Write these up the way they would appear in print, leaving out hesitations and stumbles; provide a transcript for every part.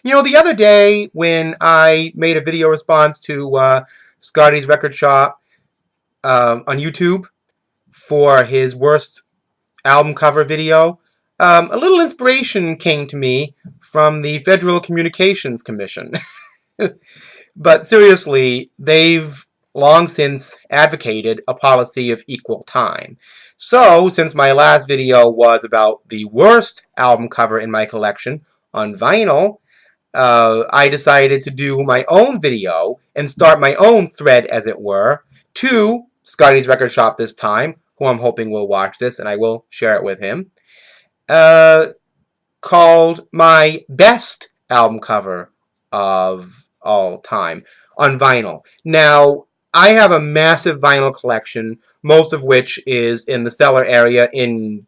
You know, the other day when I made a video response to Scotty's Record Shop on YouTube for his worst album cover video, a little inspiration came to me from the Federal Communications Commission. But seriously, they've long since advocated a policy of equal time. So, since my last video was about the worst album cover in my collection on vinyl, I decided to do my own video and start my own thread, as it were, to Scotty's Record Shop this time, who I'm hoping will watch this, and I will share it with him, uh, called My Best Album Cover of All Time on vinyl. Now, I have a massive vinyl collection, most of which is in the cellar area in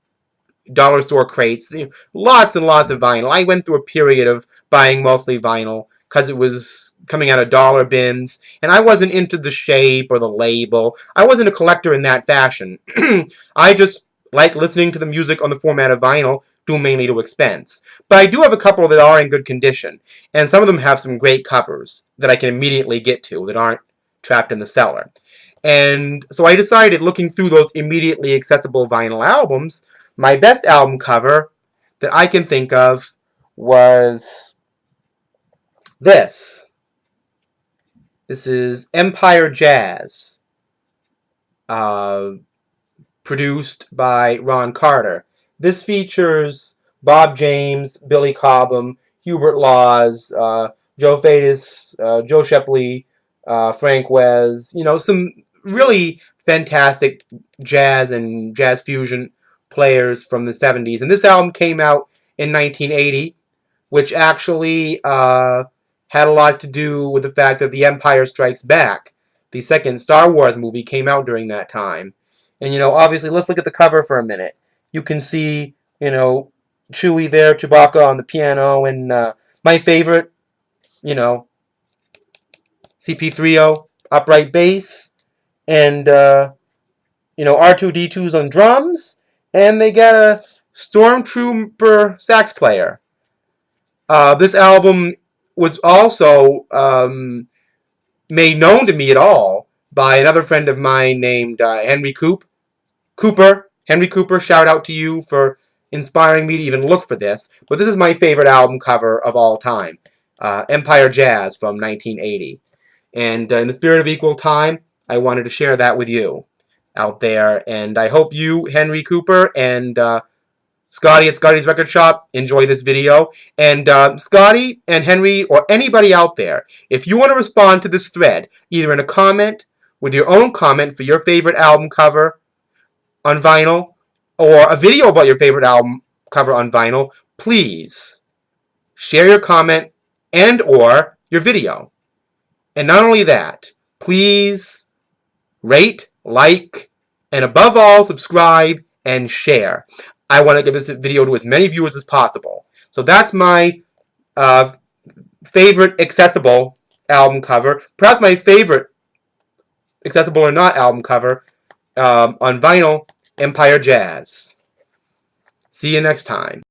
dollar store crates. Lots and lots of vinyl. I went through a period of buying mostly vinyl because it was coming out of dollar bins, and I wasn't into the shape or the label. I wasn't a collector in that fashion. I just like listening to the music on the format of vinyl, due mainly to expense. But I do have a couple that are in good condition, and some of them have some great covers that I can immediately get to that aren't trapped in the cellar. And so I decided, looking through those immediately accessible vinyl albums, my best album cover that I can think of was this. This is Empire Jazz, uh, produced by Ron Carter. This features Bob James, Billy Cobham, Hubert Laws, Joe Fadis, Joe Shepley, Frank Wez. You know, some really fantastic jazz and jazz fusion players from the 70s. And this album came out in 1980, which actually had a lot to do with the fact that The Empire Strikes Back, the second Star Wars movie, came out during that time. And, you know, obviously, let's look at the cover for a minute. You can see, you know, Chewie there, Chewbacca on the piano, and my favorite, you know, CP3O, upright bass, and, you know, R2-D2's on drums, and they got a Stormtrooper sax player. This album was also made known to me at all by another friend of mine named Henry Cooper. Henry Cooper, shout out to you for inspiring me to even look for this. But this is my favorite album cover of all time, Empire Jazz from 1980. And in the spirit of equal time, I wanted to share that with you out there. And I hope you, Henry Cooper, and Scotty at Scotty's Record Shop, enjoy this video. And Scotty and Henry, or anybody out there, if you want to respond to this thread, either in a comment, with your own comment for your favorite album cover on vinyl, or a video about your favorite album cover on vinyl, please share your comment and or your video. And not only that, please rate, like, and above all, subscribe and share. I want to give this video to as many viewers as possible. So that's my favorite accessible album cover. Perhaps my favorite accessible or not album cover on vinyl, Empire Jazz. See you next time.